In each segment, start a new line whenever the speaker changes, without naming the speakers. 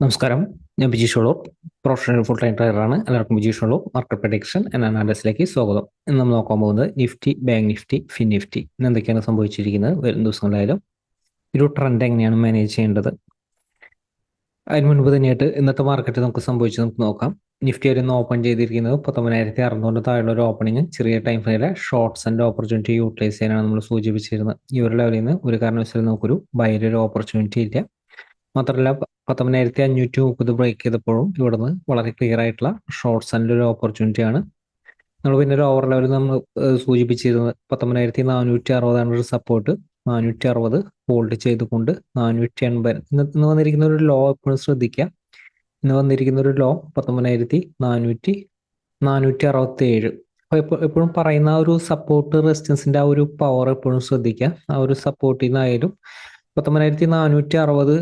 നമസ്കാരം. ഞാൻ ബിജീഷോളു, professional full time ട്രേഡറാണ്. എല്ലാവർക്കും ബിജീഷോളു മാർക്കറ്റ് പ്രഡിക്ഷൻ എന്ന അനാലിസിലേക്ക് സ്വാഗതം. ഇന്ന് നമ്മൾ നോക്കാൻ പോകുന്നത് Nifty, bank Nifty, fin Nifty ഇന്ന് എന്തൊക്കെയാണ് സംഭവിച്ചിരിക്കുന്നത്, വരും ദിവസങ്ങളിലായാലും ഒരു ട്രെൻഡ് എങ്ങനെയാണ് മാനേജ് ചെയ്യേണ്ടത്. അതിന് മുൻപ് തന്നെയായിട്ട് ഇന്നത്തെ മാർക്കറ്റ് നമുക്ക് നമുക്ക് നോക്കാം. നിഫ്റ്റി വരെ ഇന്ന് ഓപ്പൺ ചെയ്തിരിക്കുന്നത് 19,600 താഴെയുള്ള ഒരു ഓപ്പണിംഗ്, ചെറിയ ടൈം ഫ്രെയിലെ ഷോർട്ട്സ് ആൻഡ് ഓപ്പർച്യൂണിറ്റി യൂട്ടിലൈസ് ചെയ്യാനാണ് നമ്മൾ സൂചിപ്പിച്ചിരുന്നത്. ഈ ഒരു ലെവലിൽ നിന്ന് ഒരു കാരണവശാലും നമുക്കൊരു ബൈയുടെ ഒരു ഓപ്പർച്യൂണിറ്റി ഇല്ല. മാത്രമല്ല 19,530 ബ്രേക്ക് ചെയ്തപ്പോഴും ഇവിടുന്ന് വളരെ ക്ലിയർ ആയിട്ടുള്ള ഷോർട്ട്സ് ആൻഡ് ഒരു ഓപ്പർച്യൂണിറ്റിയാണ്. നമ്മൾ പിന്നെ ഒരു ഓവർ ലെവൽ നമ്മൾ സൂചിപ്പിച്ചിരുന്നത് 19,460 ഒരു സപ്പോർട്ട്, 460 ഹോൾഡ് ചെയ്തുകൊണ്ട് 480 ഇന്ന് വന്നിരിക്കുന്ന ഒരു ലോ എപ്പോഴും ശ്രദ്ധിക്കുക. ഇന്ന് വന്നിരിക്കുന്ന ഒരു ലോ 19,467. അപ്പോൾ എപ്പോഴും പറയുന്ന ആ ഒരു സപ്പോർട്ട് റെസിസ്റ്റൻസിന്റെ ആ ഒരു പവർ എപ്പോഴും ശ്രദ്ധിക്കുക. ആ ഒരു സപ്പോർട്ടിൽ നിന്നായാലും 19,460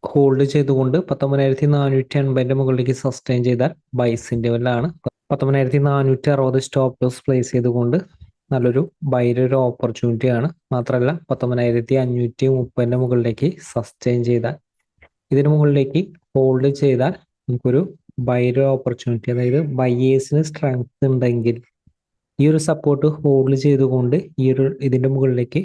ഹോൾഡ് ചെയ്തുകൊണ്ട് 19,480 മുകളിലേക്ക് സസ്റ്റെയിൻ ചെയ്താൽ ബൈസിന്റെ ലെവലാണ്. 19,460 സ്റ്റോപ്പ് ലോസ് പ്ലേസ് ചെയ്തുകൊണ്ട് നല്ലൊരു ബൈയുടെ ഒരു ഓപ്പർച്യൂണിറ്റി ആണ്. മാത്രമല്ല 19,530 മുകളിലേക്ക് സസ്റ്റെയിൻ ചെയ്താൽ, ഇതിന് മുകളിലേക്ക് ഹോൾഡ് ചെയ്താൽ നമുക്കൊരു ബൈയുടെ ഓപ്പർച്യൂണിറ്റി, അതായത് ബൈയേഴ്സിന് സ്ട്രെങ്ത് ഉണ്ടെങ്കിൽ ഈ ഒരു സപ്പോർട്ട് ഹോൾഡ് ചെയ്തുകൊണ്ട് ഇതിന്റെ മുകളിലേക്ക്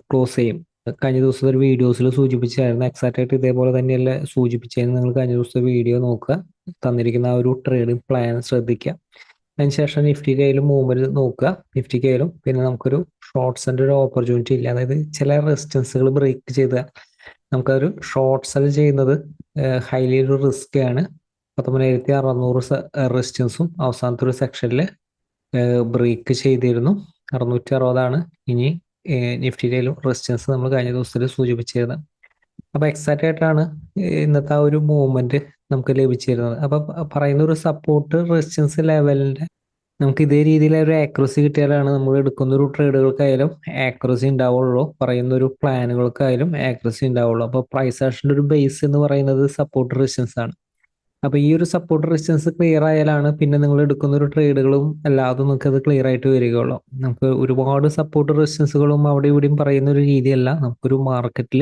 ക്ലോസ് ചെയ്യും. കഴിഞ്ഞ ദിവസത്തെ ഒരു വീഡിയോസിൽ സൂചിപ്പിച്ചായിരുന്നു, എക്സാക്റ്റ് ആയിട്ട് ഇതേപോലെ തന്നെയല്ല സൂചിപ്പിച്ചതെന്ന്. നിങ്ങൾ കഴിഞ്ഞ ദിവസത്തെ വീഡിയോ നോക്കുക, തന്നിരിക്കുന്ന ആ ഒരു ട്രേഡിംഗ് പ്ലാൻ ശ്രദ്ധിക്കുക. അതിനുശേഷം നിഫ്റ്റിക്കായാലും മൂവ്മെന്റ് നോക്കുക, നിഫ്റ്റിക്കായാലും. പിന്നെ നമുക്കൊരു ഷോർട്ട് സെൽ ഒരു ഓപ്പർച്യൂണിറ്റി ഇല്ല, അതായത് ചില റെസിസ്റ്റൻസുകൾ ബ്രേക്ക് ചെയ്താൽ നമുക്കൊരു ഷോർട്ട് സെൽ ചെയ്യുന്നത് ഹൈലി ഒരു റിസ്ക് ആണ്. 19,600 റെസിസ്റ്റൻസും അവസാനത്തെ ഒരു സെക്ഷനിൽ ബ്രേക്ക് ചെയ്തിരുന്നു. 660 ഇനി നിഫ്റ്റിയിലും റെസിസ്റ്റൻസ് നമ്മൾ കഴിഞ്ഞ ദിവസത്തിൽ സൂചിപ്പിച്ചിരുന്നത്. അപ്പോൾ എക്സാക്റ്റ് ആയിട്ടാണ് ഇന്നത്തെ ആ ഒരു മൂവ്മെന്റ് നമുക്ക് ലഭിച്ചിരുന്നത്. അപ്പൊ പറയുന്ന ഒരു സപ്പോർട്ട് റെസിസ്റ്റൻസ് ലെവലിന്റെ നമുക്ക് ഇതേ രീതിയിൽ ഒരു ആക്യുറസി കിട്ടിയാലാണ് നമ്മൾ എടുക്കുന്ന ഒരു ട്രേഡുകൾക്കായാലും ആക്യുറസി ഉണ്ടാവുള്ളൂ, പറയുന്ന ഒരു പ്ലാനുകൾക്കായാലും ആക്യുറസി ഉണ്ടാവുള്ളൂ. അപ്പോൾ പ്രൈസ് ആക്ഷന്റെ ഒരു ബേസ് എന്ന് പറയുന്നത് സപ്പോർട്ട് റെസിസ്റ്റൻസ് ആണ്. അപ്പൊ ഈ ഒരു സപ്പോർട്ട് റെസിസ്റ്റൻസ് ക്ലിയർ ആയാലാണ് പിന്നെ നിങ്ങൾ എടുക്കുന്ന ഒരു ട്രേഡുകളും അല്ലാതെ നിങ്ങൾക്ക് അത് ക്ലിയർ ആയിട്ട് വരികയുള്ളൂ. നമുക്ക് ഒരുപാട് സപ്പോർട്ട് റെസിസ്റ്റൻസുകളും അവിടെ ഇവിടെയും പറയുന്ന ഒരു രീതിയല്ല. നമുക്കൊരു മാർക്കറ്റിൽ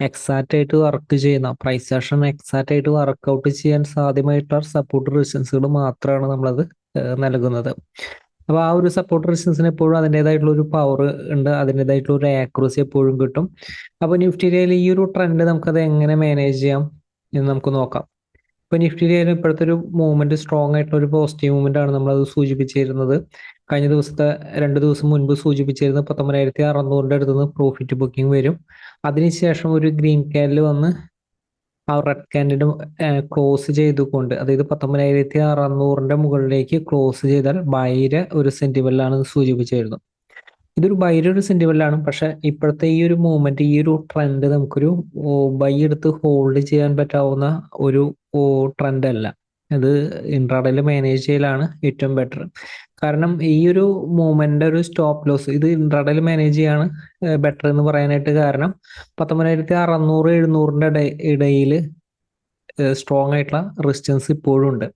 എക്സാക്റ്റ് ആയിട്ട് വർക്ക് ചെയ്യുന്ന പ്രൈസ് ആക്ഷൻ എക്സാക്റ്റ് ആയിട്ട് വർക്ക്ഔട്ട് ചെയ്യാൻ സാധ്യമായിട്ടുള്ള സപ്പോർട്ട് റെസിസ്റ്റൻസുകൾ മാത്രമാണ് നമ്മളത് നൽകുന്നത്. അപ്പൊ ആ ഒരു സപ്പോർട്ട് റെസിസ്റ്റൻസിന് എപ്പോഴും അതിൻ്റെതായിട്ടുള്ള ഒരു പവർ ഉണ്ട്, അതിൻ്റെതായിട്ടുള്ള ഒരു ആക്യുറസി എപ്പോഴും കിട്ടും. അപ്പൊ നിഫ്റ്റിയിൽ ഈ ഒരു ട്രെൻഡ് നമുക്കത് എങ്ങനെ മാനേജ് ചെയ്യാം എന്ന് നമുക്ക് നോക്കാം. ഇപ്പൊ നിഫ്റ്റിയിൽ ഇപ്പോഴത്തെ ഒരു മൂവ്മെന്റ് സ്ട്രോങ് ആയിട്ടുള്ള ഒരു പോസിറ്റീവ് മൂവ്മെന്റ് ആണ് നമ്മളത് സൂചിപ്പിച്ചിരുന്നത്. കഴിഞ്ഞ ദിവസത്തെ 2 ദിവസം മുൻപ് സൂചിപ്പിച്ചിരുന്നത് 19,600 അടുത്തുനിന്ന് പ്രോഫിറ്റ് ബുക്കിംഗ് വരും. അതിനുശേഷം ഒരു ഗ്രീൻ ക്യാൻഡിൽ വന്ന് ആ റെഡ് ക്യാൻഡിൽ ക്ലോസ് ചെയ്തുകൊണ്ട്, അതായത് 19,600 മുകളിലേക്ക് ക്ലോസ് ചെയ്താൽ ബൈയുടെ ഒരു സെന്റിമെന്റിലാണ് സൂചിപ്പിച്ചിരുന്നത്. ഇതൊരു ബൈയുടെ ഒരു സെന്റിമെന്റിലാണ്. പക്ഷെ ഇപ്പോഴത്തെ ഈ ഒരു മൂവ്മെന്റ്, ഈ ഒരു ട്രെൻഡ് നമുക്കൊരു ബൈ എടുത്ത് ഹോൾഡ് ചെയ്യാൻ പറ്റാവുന്ന ഒരു ട്രെൻഡ് അല്ല. അത് ഇൻട്രാഡേയിൽ മാനേജ് ചെയ്യലാണ് ഏറ്റവും ബെറ്റർ. കാരണം ഈ ഒരു മൂവ്മെന്റ് ഒരു സ്റ്റോപ്പ് ലോസ് ഇത് ഇൻട്രാഡേയിൽ മാനേജ് ചെയ്യാണ് ബെറ്റർ എന്ന് പറയാനായിട്ട് കാരണം 19,600-700 ഇടയിൽ സ്ട്രോങ് ആയിട്ടുള്ള റെസിസ്റ്റൻസ് ഇപ്പോഴും ഉണ്ട്.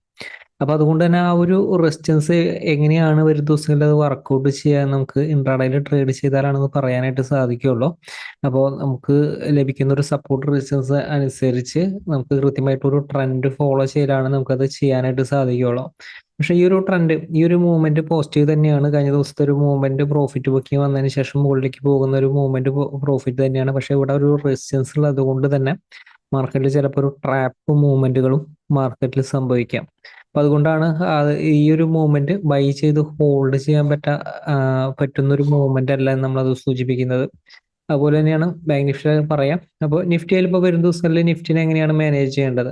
അപ്പൊ അതുകൊണ്ട് തന്നെ ആ ഒരു റെസിസ്റ്റൻസ് എങ്ങനെയാണ് വരും ദിവസങ്ങളിൽ അത് വർക്കൗട്ട് ചെയ്യാൻ നമുക്ക് ഇൻട്രാഡേയിൽ ട്രേഡ് ചെയ്താലാണെന്ന് പറയാനായിട്ട് സാധിക്കുള്ളൂ. അപ്പോൾ നമുക്ക് ലഭിക്കുന്ന ഒരു സപ്പോർട്ട് റെസിസ്റ്റൻസ് അനുസരിച്ച് നമുക്ക് കൃത്യമായിട്ടൊരു ട്രെൻഡ് ഫോളോ ചെയ്യലാണ് നമുക്കത് ചെയ്യാനായിട്ട് സാധിക്കുള്ളൂ. പക്ഷെ ഈ ഒരു ട്രെൻഡ്, ഈ ഒരു മൂവ്മെന്റ് പോസിറ്റീവ് തന്നെയാണ്. കഴിഞ്ഞ ദിവസത്തെ ഒരു മൂവ്മെന്റ് പ്രോഫിറ്റ് ബുക്കിംഗ് വന്നതിന് ശേഷം മുകളിലേക്ക് പോകുന്ന ഒരു മൂവ്മെന്റ് പ്രോഫിറ്റ് തന്നെയാണ്. പക്ഷെ ഇവിടെ ഒരു റെസിസ്റ്റൻസ് ഉള്ളത് കൊണ്ട് തന്നെ മാർക്കറ്റിൽ ചിലപ്പോൾ ഒരു ട്രാപ്പ് മൂവ്മെന്റുകളും മാർക്കറ്റിൽ സംഭവിക്കാം. അപ്പൊ അതുകൊണ്ടാണ് ഈ ഒരു മൂവ്മെന്റ് ബൈ ചെയ്ത് ഹോൾഡ് ചെയ്യാൻ പറ്റുന്ന ഒരു മൂവ്മെന്റ് അല്ല എന്ന് നമ്മളത് സൂചിപ്പിക്കുന്നത്. അതുപോലെ തന്നെയാണ് ബാങ്ക് നിഫ്റ്റി പറയാം. അപ്പോൾ നിഫ്റ്റിയിൽ ഇപ്പോൾ വരും ദിവസങ്ങളിൽ നിഫ്റ്റിനെ എങ്ങനെയാണ് മാനേജ് ചെയ്യേണ്ടത്?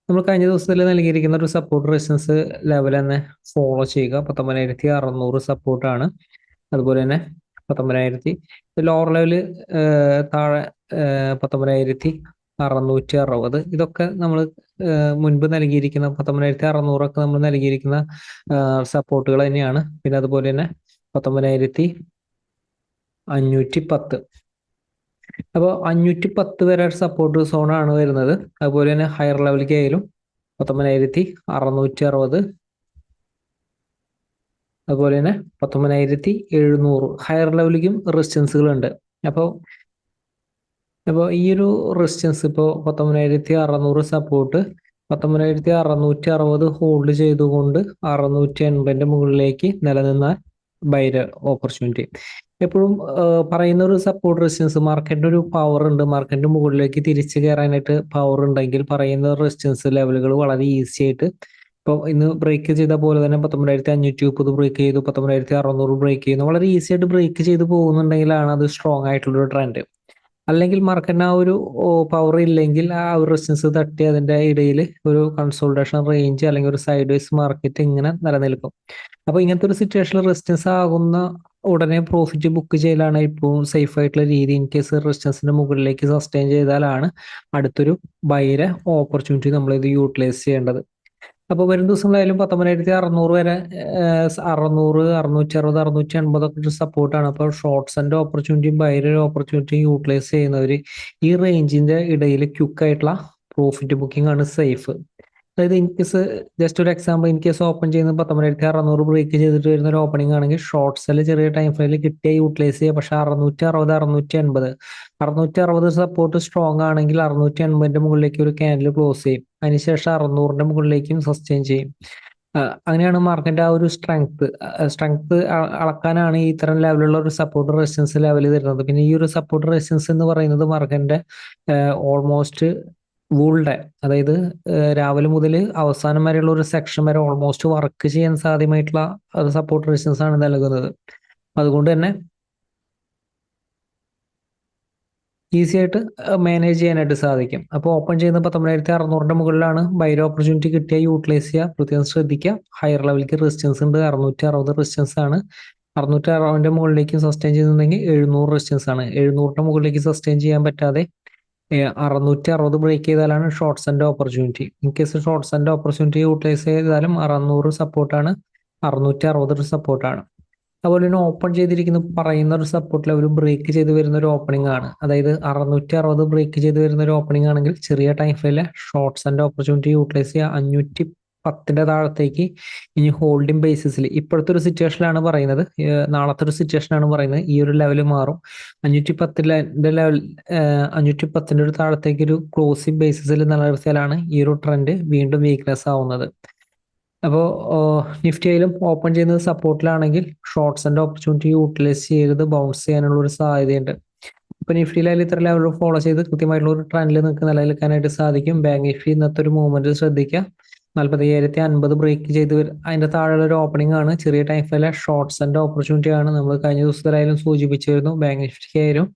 നമ്മൾ കഴിഞ്ഞ ദിവസത്തിൽ നൽകിയിരിക്കുന്ന ഒരു സപ്പോർട്ട് റെസിസ്റ്റൻസ് ലെവൽ തന്നെ ഫോളോ ചെയ്യുക. 19,600 സപ്പോർട്ടാണ്. അതുപോലെ തന്നെ 19,000 ലോവർ ലെവല് താഴെ 19,660 ഇതൊക്കെ നമ്മൾ മുൻപ് നൽകിയിരിക്കുന്ന 19,600 നമ്മൾ നൽകിയിരിക്കുന്ന സപ്പോർട്ടുകൾ തന്നെയാണ്. പിന്നെ അതുപോലെ തന്നെ 19,510, അപ്പോൾ 510 വരെ സപ്പോർട്ട് സോണാണ് വരുന്നത്. അതുപോലെ തന്നെ ഹയർ ലെവലിലേക്ക് ആയാലും 19,660, അതുപോലെ തന്നെ 19,700 ഹയർ ലെവലിലേക്കും റെസിസ്റ്റൻസുകൾ ഉണ്ട്. അപ്പോൾ അപ്പോൾ ഈ ഒരു റെസിസ്റ്റൻസ് ഇപ്പോൾ 19,600 സപ്പോർട്ട് 19,660 ഹോൾഡ് ചെയ്തുകൊണ്ട് 680 മുകളിലേക്ക് നിലനിന്ന ബൈര് ഓപ്പർച്യൂണിറ്റി. എപ്പോഴും പറയുന്ന ഒരു സപ്പോർട്ട് റെസിസ്റ്റൻസ് മാർക്കറ്റിന്റെ ഒരു പവർ ഉണ്ട്, മാർക്കറ്റിന്റെ മുകളിലേക്ക് തിരിച്ചു കയറാനായിട്ട് പവർ ഉണ്ടെങ്കിൽ പറയുന്ന റെസിസ്റ്റൻസ് ലെവലുകൾ വളരെ ഈസി ആയിട്ട് ഇപ്പോൾ ഇന്ന് ബ്രേക്ക് ചെയ്ത പോലെ തന്നെ 19,530 ബ്രേക്ക് ചെയ്തു, 19,600 ബ്രേക്ക് ചെയ്യുന്നു, വളരെ ഈസി ആയിട്ട് ബ്രേക്ക് ചെയ്ത് പോകുന്നുണ്ടെങ്കിലാണ് അത് സ്ട്രോങ് ആയിട്ടുള്ളൊരു ട്രെൻഡ്. അല്ലെങ്കിൽ മാർക്കറ്റിന് ആ ഒരു പവർ ഇല്ലെങ്കിൽ ആ ഒരു റെസിസ്റ്റൻസ് തട്ടി അതിന്റെ ഇടയിൽ ഒരു കൺസോൾട്ടേഷൻ റേഞ്ച് അല്ലെങ്കിൽ ഒരു സൈഡ് വൈസ് മാർക്കറ്റ് ഇങ്ങനെ നിലനിൽക്കും. അപ്പൊ ഇങ്ങനത്തെ ഒരു സിറ്റുവേഷനിൽ റെസിസ്റ്റൻസ് ആകുന്ന ഉടനെ പ്രോഫിറ്റ് ബുക്ക് ചെയ്യലാണ് ഇപ്പോൾ സേഫ് ആയിട്ടുള്ള രീതി. ഇൻ കേസ് റെസിസ്റ്റൻസിന്റെ മുകളിലേക്ക് സസ്റ്റെയിൻ ചെയ്താലാണ് അടുത്തൊരു ബൈരെ ഓപ്പർച്യൂണിറ്റി നമ്മൾ ഇത് യൂട്ടിലൈസ് ചെയ്യേണ്ടത്. അപ്പോൾ വരും ദിവസങ്ങളായാലും 19,600 വരെ 600, 660, 680 ഒക്കെ ഒരു സപ്പോർട്ടാണ്. അപ്പോൾ ഷോർട്ട്സിന്റെ ഓപ്പർച്യൂണിറ്റിയും ബൈയുടെ ഓപ്പർച്യൂണിറ്റിയും യൂട്ടിലൈസ് ചെയ്യുന്നവർ ഈ റേഞ്ചിന്റെ ഇടയിൽ ക്വിക്ക് ആയിട്ടുള്ള പ്രോഫിറ്റ് ബുക്കിംഗ് ആണ് സേഫ്. അതായത് ഇൻ കേസ് ജസ്റ്റ് ഒരു എക്സാമ്പിൾ, ഇൻ കേസ് ഓപ്പൺ ചെയ്യുന്നത് 19,600 ബ്രേക്ക് ചെയ്തിട്ട് വരുന്ന ഒരു ഓപ്പണിംഗ് ആണെങ്കിൽ ഷോർട്ട്സിൽ ചെറിയ ടൈം ഫ്രെയിമിൽ കിട്ടിയ യൂട്ടിലൈസ് ചെയ്യുക. പക്ഷെ 660, 680 സപ്പോർട്ട് സ്ട്രോങ് ആണെങ്കിൽ 680 മുകളിലേക്ക് ഒരു ക്യാൻഡിൽ ക്ലോസ് ചെയ്യും, അതിനുശേഷം 600 മുകളിലേക്കും സസ്റ്റെയിൻ ചെയ്യും. അങ്ങനെയാണ് മാർക്കറ്റിന്റെ ആ ഒരു സ്ട്രെങ്ത് അളക്കാനാണ് ഈ ഇത്തരം ലെവലുള്ള ഒരു സപ്പോർട്ട് റെസിസ്റ്റൻസ് ലെവൽ തരുന്നത്. പിന്നെ ഈ ഒരു സപ്പോർട്ട് റെസിസ്റ്റൻസ് എന്ന് പറയുന്നത് മാർക്കറ്റിന്റെ ഓൾമോസ്റ്റ് വൂൾ ഡേ, അതായത് രാവിലെ മുതൽ അവസാനം വരെയുള്ള ഒരു സെക്ഷൻ വരെ ഓൾമോസ്റ്റ് വർക്ക് ചെയ്യാൻ സാധ്യമായിട്ടുള്ള സപ്പോർട്ട് റെസിസ്റ്റൻസ് ആണ് നൽകുന്നത്. അതുകൊണ്ട് തന്നെ ഈസി ആയിട്ട് മാനേജ് ചെയ്യാനായിട്ട് സാധിക്കും. അപ്പോൾ ഓപ്പൺ ചെയ്യുന്ന 19,600 മുകളിലാണ് ബൈ ഓപ്പർച്യൂണിറ്റി കിട്ടിയ യൂട്ടിലൈസ് ചെയ്യുക. പ്രത്യേകം ശ്രദ്ധിക്കുക, ഹയർ ലെവലിലേക്ക് റെസിസ്റ്റൻസ് ഉണ്ട്, 660 റെസിസ്റ്റൻസ് ആണ്. 660 മുകളിലേക്ക് സസ്റ്റെയിൻ ചെയ്യുന്നുണ്ടെങ്കിൽ 700 റെസിസ്റ്റൻസ് ആണ്. 700 മുകളിലേക്ക് സസ്റ്റെയിൻ ചെയ്യാൻ പറ്റാതെ 660 ബ്രേക്ക് ചെയ്താലാണ് ഷോർട്ട്സിന്റെ ഓപ്പർച്യൂണിറ്റി. ഇൻ കേസ് ഷോർട്ട്സിന്റെ ഓപ്പർച്യൂണിറ്റി യൂട്ടിലൈസ് ചെയ്താലും 600 സപ്പോർട്ടാണ്, 660 സപ്പോർട്ടാണ്. അതുപോലെ തന്നെ ഓപ്പൺ ചെയ്തിരിക്കുന്ന പറയുന്ന ഒരു സപ്പോർട്ട് ലെവൽ ബ്രേക്ക് ചെയ്ത് വരുന്ന ഒരു ഓപ്പണിംഗ് ആണ്. അതായത് 660 ബ്രേക്ക് ചെയ്ത് വരുന്ന ഒരു ഓപ്പണിംഗ് ആണെങ്കിൽ ചെറിയ ടൈം ഫ്രെയിമിലെ ഷോർട്ട്സിന്റെ ഓപ്പർച്യൂണിറ്റി യൂട്ടിലൈസ് ചെയ്യുക. 510 താഴത്തേക്ക് ഇനി ഹോൾഡിംഗ് ബേസിസിൽ ഇപ്പോഴത്തെ ഒരു സിറ്റുവേഷനിലാണ് പറയുന്നത്, നാളത്തെ ഒരു സിറ്റുവേഷനാണ് പറയുന്നത്, ഈ ഒരു ലെവൽ മാറും. 510 ലെവൽ 510 ഒരു താഴത്തേക്ക് ഒരു ക്ലോസിംഗ് ബേസിസിൽ നിലനിർത്തിയാലാണ് ഈ ഒരു ട്രെൻഡ് വീണ്ടും വീക്ക്നെസ് ആവുന്നത്. അപ്പോൾ നിഫ്റ്റി ആയാലും ഓപ്പൺ ചെയ്യുന്നത് സപ്പോർട്ടിലാണെങ്കിൽ ഷോർട്ട്സിന്റെ ഓപ്പർച്യൂണിറ്റി യൂട്ടിലൈസ് ചെയ്ത് ബൗൺസ് ചെയ്യാനുള്ള ഒരു സാധ്യതയുണ്ട്. ഇപ്പൊ നിഫ്റ്റിയിലായാലും ഇത്ര ലെവൽ ഫോളോ ചെയ്ത് കൃത്യമായിട്ടുള്ള ഒരു ട്രെൻഡിൽ നിങ്ങൾക്ക് നിലനിൽക്കാനായിട്ട് സാധിക്കും. ബാങ്ക് നിഫ്റ്റി ഇന്നത്തെ ഒരു മൂവ്മെന്റ് ശ്രദ്ധിക്കുക. 45,050 ബ്രേക്ക് ചെയ്ത് അതിന്റെ താഴെയുള്ള ഒരു ഓപ്പണിംഗ് ആണ്. ചെറിയ ടൈം ഫ്രെയിമിലെ ഷോർട്ട്സിന്റെ ഓപ്പർച്യൂണിറ്റി ആണ്. നമ്മൾ കഴിഞ്ഞ ദിവസത്തിലായാലും സൂചിപ്പിച്ചിരുന്നു ബാങ്ക് നിഫ്റ്റി ആയാലും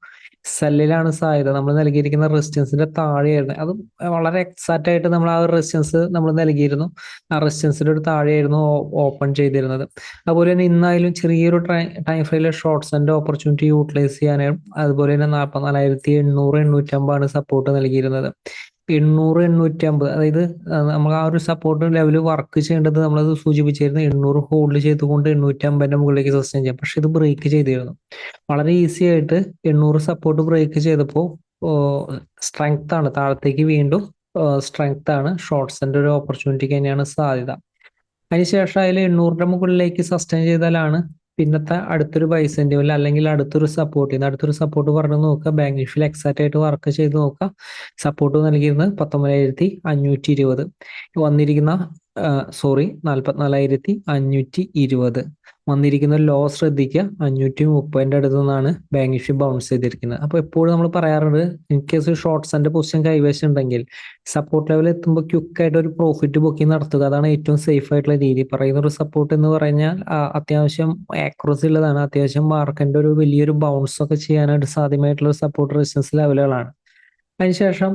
സെല്ലിലാണ് സാധ്യത. നമ്മൾ നൽകിയിരിക്കുന്ന റെസിസ്റ്റൻസിന്റെ താഴെയായിരുന്നു, അത് വളരെ എക്സാക്റ്റ് ആയിട്ട് നമ്മൾ ആ റെസിസ്റ്റൻസ് നമ്മൾ നൽകിയിരുന്നു. ആ റെസിസ്റ്റൻസിന്റെ ഒരു താഴെയായിരുന്നു ഓപ്പൺ ചെയ്തിരുന്നത്. അതുപോലെ തന്നെ ഇന്നായാലും ചെറിയൊരു ടൈം ഫ്രെയിമിലെ ഷോർട്ട്സിന്റെ ഓപ്പർച്യൂണിറ്റി യൂട്ടിലൈസ് ചെയ്യാനും അതുപോലെ തന്നെ 44,800, 850 സപ്പോർട്ട് നൽകിയിരുന്നത്. 800, 850, അതായത് നമ്മൾ ആ ഒരു സപ്പോർട്ട് ലെവൽ വർക്ക് ചെയ്യേണ്ടത് നമ്മളത് സൂചിപ്പിച്ചിരുന്നു. 800 ഹോൾഡ് ചെയ്തുകൊണ്ട് 850 മുകളിലേക്ക് സസ്റ്റെയിൻ ചെയ്യാം. പക്ഷെ ഇത് ബ്രേക്ക് ചെയ്തിരുന്നു വളരെ ഈസി ആയിട്ട്. 800 സപ്പോർട്ട് ബ്രേക്ക് ചെയ്തപ്പോൾ സ്ട്രെങ്ത് ആണ്, താഴത്തേക്ക് വീണ്ടും സ്ട്രെങ്ത് ആണ്. ഷോർട്ട്സിന്റെ ഒരു ഓപ്പർച്യൂണിറ്റിക്ക് തന്നെയാണ് സാധ്യത. അതിനുശേഷം അതിൽ 800 മുകളിലേക്ക് സസ്റ്റെയിൻ ചെയ്താലാണ് പിന്നത്തെ അടുത്തൊരു ബൈ സെന്റിമെന്റ് അല്ലെങ്കിൽ അടുത്തൊരു സപ്പോർട്ട്. ഇന്ന് അടുത്തൊരു സപ്പോർട്ട് പറഞ്ഞു നോക്കുക, ബാങ്ക് നിഫ്റ്റിയിൽ എക്സാക്റ്റ് ആയിട്ട് വർക്ക് ചെയ്ത് നോക്കുക. സപ്പോർട്ട് നൽകിയിരുന്നത് 19,520 വന്നിരിക്കുന്ന 44,520 വന്നിരിക്കുന്ന ലോ ശ്രദ്ധിക്കുക. 530 അടുത്ത് നിന്നാണ് ബാങ്ക് നിഫ്റ്റി ബൗൺസ് ചെയ്തിരിക്കുന്നത്. അപ്പോൾ എപ്പോഴും നമ്മൾ പറയാറുണ്ട്, ഇൻ കേസ് ഷോർട്ട്സിന്റെ പൊസിഷൻ കൈവശം ഉണ്ടെങ്കിൽ സപ്പോർട്ട് ലെവൽ എത്തുമ്പോൾ ക്വിക്ക് ആയിട്ട് ഒരു പ്രോഫിറ്റ് ബുക്കിംഗ് നടത്തുക. അതാണ് ഏറ്റവും സേഫ് ആയിട്ടുള്ള രീതി. പറയുന്ന ഒരു സപ്പോർട്ട് എന്ന് പറഞ്ഞാൽ അത്യാവശ്യം ആക്യുറസി ഉള്ളതാണ്. അത്യാവശ്യം മാർക്കറ്റിന്റെ ഒരു വലിയൊരു ബൗൺസ് ഒക്കെ ചെയ്യാനായിട്ട് സാധ്യമായിട്ടുള്ള സപ്പോർട്ട് റെസിസ്റ്റൻസ് ലെവലുകളാണ്. അതിനുശേഷം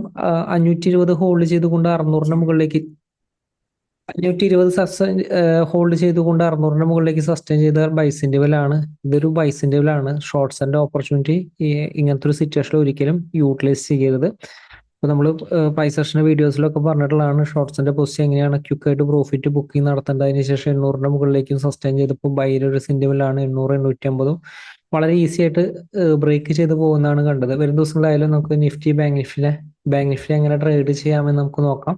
520 ഹോൾഡ് ചെയ്തുകൊണ്ട് 600 മുകളിലേക്ക് 520 ഹോൾഡ് ചെയ്തുകൊണ്ട് 600 മുകളിലേക്ക് സസ്റ്റെയിൻ ചെയ്ത ബൈസിന്റെ ലെവലാണ്. ഇതൊരു ബൈസിന്റെ ലെവലാണ്. ഷോർട്ട്സിന്റെ ഓപ്പർച്യൂണിറ്റി ഇങ്ങനത്തെ ഒരു സിറ്റുവേഷനിൽ ഒരിക്കലും യൂട്ടിലൈസ് ചെയ്യരുത്. അപ്പൊ നമ്മൾ പ്രൈസ് സെഷന്റെ വീഡിയോസിലൊക്കെ പറഞ്ഞിട്ടുള്ളതാണ് ഷോർട്ട്സിന്റെ പൊസിഷൻ എങ്ങനെയാണ് ക്വിക്ക് ആയിട്ട് പ്രോഫിറ്റ് ബുക്കിംഗ് നടത്തേണ്ടത്. അതിനുശേഷം 800 മുകളിലേക്കും സസ്റ്റെയിൻ ചെയ്തപ്പോൾ ബൈയുടെ ഒരു സിന്റബിളാണ് 800, 850 വളരെ ഈസി ആയിട്ട് ബ്രേക്ക് ചെയ്ത് പോകുന്നതാണ് കണ്ടത്. വരും ദിവസങ്ങളായാലും നമുക്ക് നിഫ്റ്റി ബാങ്ക് നിഫ്റ്റി എങ്ങനെ ട്രേഡ് ചെയ്യാമെന്ന് നമുക്ക് നോക്കാം.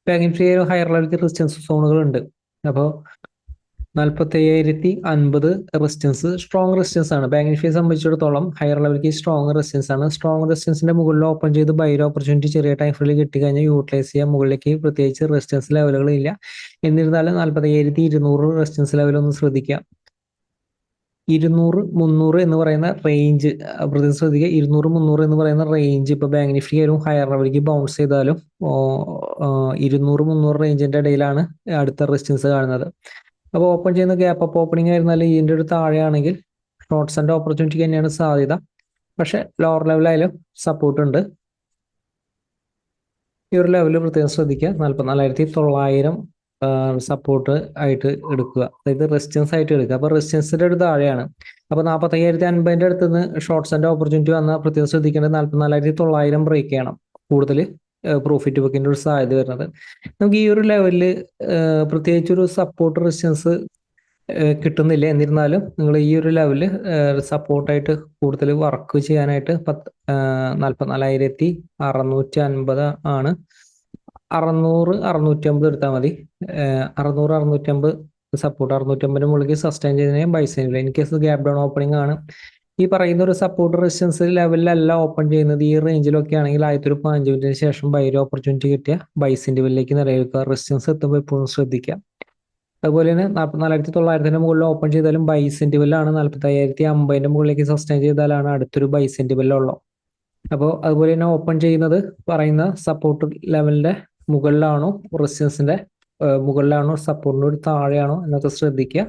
ബാങ്ക് നിഫ്റ്റി ഹയർ ലെവലിൽ റെസിസ്റ്റൻസ് സോണുകൾ ഉണ്ട്. അപ്പോൾ 45,050 റെസിസ്റ്റൻസ് സ്ട്രോങ് റെസിസ്റ്റൻസ് ആണ്. ബാങ്ക് നിഫ്റ്റിയെ സംബന്ധിച്ചിടത്തോളം ഹയർ ലെവലിലേക്ക് സ്ട്രോങ് റെസിസ്റ്റൻസ് ആണ്. സ്ട്രോങ് റെസിസ്റ്റൻസിന്റെ മുകളിൽ ഓപ്പൺ ചെയ്ത് ബൈ ഓപ്പർച്യൂണിറ്റി ചെറിയ ടൈം ഫ്രെയിൽ കിട്ടിക്കഴിഞ്ഞാൽ യൂട്ടിലൈസ് ചെയ്യാൻ. മുകളിലേക്ക് പ്രത്യേകിച്ച് റെസിസ്റ്റൻസ് ലെവലുകൾ ഇല്ല. എന്നിരുന്നാലും 45,200 റെസിസ്റ്റൻസ് ലെവൽ ഒന്ന് ശ്രദ്ധിക്കുക. 200, 300 എന്ന് പറയുന്ന റേഞ്ച് പ്രത്യേകം ശ്രദ്ധിക്കുക. 200, 300 എന്ന് പറയുന്ന റേഞ്ച് ഇപ്പൊ ബാങ്ക് നിഫ്റ്റി ആയാലും ഹയർ ലെവലിലേക്ക് ബൗൺസ് ചെയ്താലും 200, 300 റേഞ്ചിന്റെ ഇടയിലാണ് അടുത്ത റെസിസ്റ്റൻസ് കാണുന്നത്. അപ്പോൾ ഓപ്പൺ ചെയ്യുന്ന ഗ്യാപ്പ് അപ്പ് ഓപ്പണിംഗ് ആയിരുന്നാലും ഇതിന്റെ ഒരു താഴെയാണെങ്കിൽ ഷോർട്ട്സിന്റെ ഓപ്പർച്യൂണിറ്റിക്ക് തന്നെയാണ് സാധ്യത. പക്ഷെ ലോവർ ലെവലായാലും സപ്പോർട്ട് ഉണ്ട്. ഈ ഒരു ലെവല് പ്രത്യേകം ശ്രദ്ധിക്കുക. 44,900 സപ്പോർട്ട് ആയിട്ട് എടുക്കുക, അതായത് റെസിസ്റ്റൻസ് ആയിട്ട് എടുക്കുക. അപ്പൊ റെസിസ്റ്റൻസിന്റെ ഒരു താഴെയാണ്. അപ്പൊ 45,050 അടുത്ത് നിന്ന് ഷോർട്ട്സിന്റെ ഓപ്പർച്യൂണിറ്റി വന്നാൽ പ്രത്യേകം ശ്രദ്ധിക്കേണ്ടത് 44,900 ബ്രേക്ക് ചെയ്യണം. കൂടുതൽ പ്രോഫിറ്റ് ബുക്കിന്റെ ഒരു സാധ്യത വരുന്നത്. നമുക്ക് ഈ ഒരു ലെവലില് പ്രത്യേകിച്ച് ഒരു സപ്പോർട്ട് റെസിസ്റ്റൻസ് കിട്ടുന്നില്ല. എന്നിരുന്നാലും നിങ്ങൾ ഈ ഒരു ലെവലില് സപ്പോർട്ടായിട്ട് കൂടുതൽ വർക്ക് ചെയ്യാനായിട്ട് 44,650 ആണ്. 600, 650 എടുത്താൽ മതി. 600, 650 സപ്പോർട്ട്. 650 മുകളിലേക്ക് സസ്റ്റൈൻ ചെയ്തതിനെ ബൈ സൈഡിൽ. In case gap down opening ആണ്. ഈ പറയുന്ന ഒരു സപ്പോർട്ട് റെസിസ്റ്റൻസ് ലെവലിലല്ല ഓപ്പൺ ചെയ്യുന്നത്. ഈ റേഞ്ചിലൊക്കെ ആണെങ്കിൽ ആദ്യത്തെ ഒരു 5 മിനിറ്റിന് ശേഷം ബൈ ഓപ്പർച്യൂണിറ്റി കിട്ടിയ ബൈസിന്റെ ലെവലിലേക്ക് നിലനിൽക്കുക. റെസിസ്റ്റൻസ് എത്തുമ്പോൾ എപ്പോഴും ശ്രദ്ധിക്കുക. അതുപോലെ തന്നെ 44,900 മുകളിൽ ഓപ്പൺ ചെയ്താലും ബൈസിന്റെ ലെവലാണ്. 45,050 മുകളിലേക്ക് സസ്റ്റൈൻ ചെയ്താലാണ് അടുത്തൊരു ബൈസിന്റെ ലെവലുള്ളൂ. അപ്പോൾ അതുപോലെ തന്നെ ഓപ്പൺ ചെയ്യുന്നത് പറയുന്ന സപ്പോർട്ട് ലെവലിന്റെ മുകളിലാണോ, റെസിസ്റ്റൻസിന്റെ മുകളിലാണോ, സപ്പോർട്ടിന്റെ ഒരു താഴെയാണോ എന്നൊക്കെ ശ്രദ്ധിക്കുക.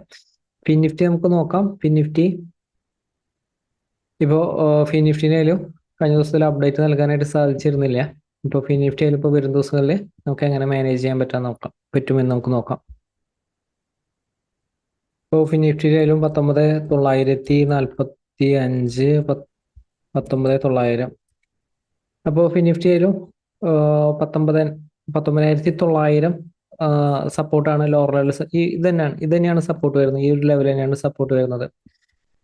ഫിൻ നിഫ്റ്റി നമുക്ക് നോക്കാം. ഫിൻ നിഫ്റ്റി ഇപ്പോൾ ഫിൻ നിഫ്റ്റിനായാലും കഴിഞ്ഞ ദിവസത്തിൽ അപ്ഡേറ്റ് നൽകാനായിട്ട് സാധിച്ചിരുന്നില്ല. ഇപ്പോൾ ഫിൻ നിഫ്റ്റി ആയാലും ഇപ്പോൾ വരും ദിവസങ്ങളിൽ നമുക്ക് എങ്ങനെ മാനേജ് ചെയ്യാൻ പറ്റുമെന്ന് നമുക്ക് നോക്കാം. ഇപ്പോൾ ഫിൻ നിഫ്റ്റിയിലായാലും 19,945, 19,900. അപ്പോൾ ഫിൻ നിഫ്റ്റി ആയാലും 19,900 സപ്പോർട്ടാണ്. ലോവർ ലെവൽ ഇത് തന്നെയാണ് സപ്പോർട്ട് വരുന്നത്. ഈ ഒരു ലെവൽ തന്നെയാണ് സപ്പോർട്ട് വരുന്നത്.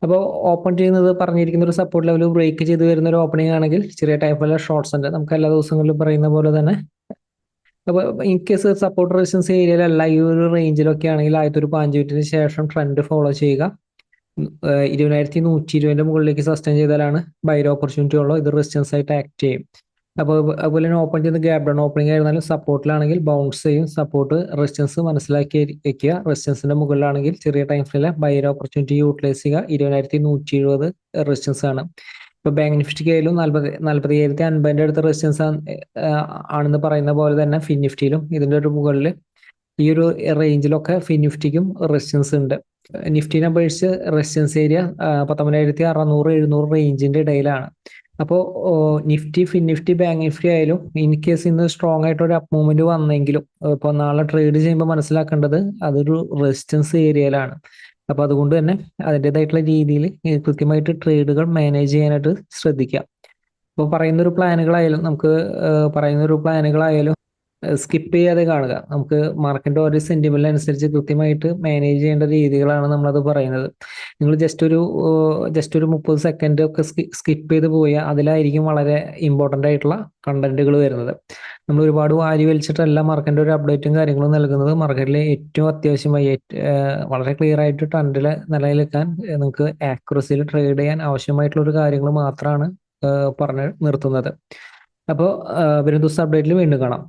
അപ്പോൾ ഓപ്പൺ ചെയ്യുന്നത് പറഞ്ഞിരിക്കുന്ന ഒരു സപ്പോർട്ട് ലെവൽ ബ്രേക്ക് ചെയ്ത് വരുന്ന ഒരു ഓപ്പണിംഗ് ആണെങ്കിൽ ചെറിയ ടൈപ്പുള്ള ഷോർട്ട്സ് ഉണ്ട്. നമുക്ക് എല്ലാ ദിവസങ്ങളിലും പറയുന്ന പോലെ തന്നെ. അപ്പോൾ ഇൻ കേസ് സപ്പോർട്ട് റെസിസ്റ്റൻസ് ഏരിയയിലല്ല, ഈ ഒരു റേഞ്ചിലൊക്കെ ആണെങ്കിൽ ആദ്യത്തെ ഒരു 5 മിനിറ്റിന് ശേഷം ട്രെൻഡ് ഫോളോ ചെയ്യുക. 20,120 മുകളിലേക്ക് സസ്റ്റൈൻ ചെയ്താലാണ് ബൈ ഓപ്പർച്യൂണിറ്റി ഉള്ളൂ. ഇത് റെസിസ്റ്റൻസ് ആയിട്ട് ആക്ട് ചെയ്യും. അപ്പോൾ അതുപോലെ തന്നെ ഓപ്പൺ ചെയ്ത് ഗ്യാപ് ഡൗൺ ഓപ്പണിംഗ് ആയിരുന്നാലും സപ്പോർട്ടിലാണെങ്കിൽ ബൗൺസ് ചെയ്യും. സപ്പോർട്ട് റെസിസ്റ്റൻസ് മനസ്സിലാക്കി വെക്കുക. റെസിസ്റ്റൻസിന്റെ മുകളിലാണെങ്കിൽ ചെറിയ ടൈം ഫ്രെയിമിൽ ബൈ ഓപ്പർച്യൂണിറ്റി യൂട്ടിലൈസ് ചെയ്യുക. 20,170 റെസിസ്റ്റൻസ് ആണ്. ഇപ്പൊ ബാങ്ക് നിഫ്റ്റിക്ക് ആയാലും 45,050 അടുത്ത റെസിസ്റ്റൻസ് ആണെന്ന് പറയുന്ന പോലെ തന്നെ ഫിൻ നിഫ്റ്റിയിലും ഇതിന്റെ ഒരു മുകളിൽ ഈ ഒരു റേഞ്ചിലൊക്കെ ഫിൻ നിഫ്റ്റിക്കും റെസിസ്റ്റൻസ് ഉണ്ട്. നിഫ്റ്റിനെ അപേക്ഷിച്ച് റെസിസ്റ്റൻസ് ഏരിയ 19,600, 700 റേഞ്ചിന്റെ ഇടയിലാണ്. അപ്പോൾ Nifty, fin Nifty, bank Nifty ആയാലും ഇൻ കേസ് ഇന്ന് സ്ട്രോങ് ആയിട്ട് ഒരു അപ്പ് മൂവ്മെന്റ് വന്നെങ്കിലും ഇപ്പോൾ നാളെ ട്രേഡ് ചെയ്യുമ്പോൾ മനസ്സിലാക്കേണ്ടത് അതൊരു റെസിസ്റ്റൻസ് ഏരിയയിലാണ്. അപ്പൊ അതുകൊണ്ട് തന്നെ അതിൻ്റെതായിട്ടുള്ള രീതിയിൽ കൃത്യമായിട്ട് ട്രേഡുകൾ മാനേജ് ചെയ്യാനായിട്ട് ശ്രദ്ധിക്കാം. അപ്പോൾ പറയുന്നൊരു പ്ലാനുകളായാലും സ്കിപ്പ് ചെയ്യാതെ കാണുക. നമുക്ക് മാർക്കറ്റിന്റെ ഓരോ സെന്റിമെന്റ് അനുസരിച്ച് കൃത്യമായിട്ട് മാനേജ് ചെയ്യേണ്ട രീതികളാണ് നമ്മളത് പറയുന്നത്. നിങ്ങൾ ജസ്റ്റ് ഒരു 30 സെക്കൻഡ് ഒക്കെ സ്കിപ്പ് ചെയ്ത് പോയാൽ അതിലായിരിക്കും വളരെ ഇമ്പോർട്ടൻ്റ് ആയിട്ടുള്ള കണ്ടന്റുകൾ വരുന്നത്. നമ്മൾ ഒരുപാട് വാരി വലിച്ചിട്ടല്ല മാർക്കറ്റിന്റെ ഒരു അപ്ഡേറ്റും കാര്യങ്ങളും നൽകുന്നത്. മാർക്കറ്റിലെ ഏറ്റവും അത്യാവശ്യമായി വളരെ ക്ലിയർ ആയിട്ട് ട്രെൻഡിൽ നിലനിൽക്കാൻ നിങ്ങൾക്ക് ആക്യുറസിയിൽ ട്രേഡ് ചെയ്യാൻ ആവശ്യമായിട്ടുള്ള ഒരു കാര്യങ്ങൾ മാത്രമാണ് പറഞ്ഞ് നിർത്തുന്നത്. അപ്പോൾ വരും ദിവസം അപ്ഡേറ്റിൽ വീണ്ടും കാണാം.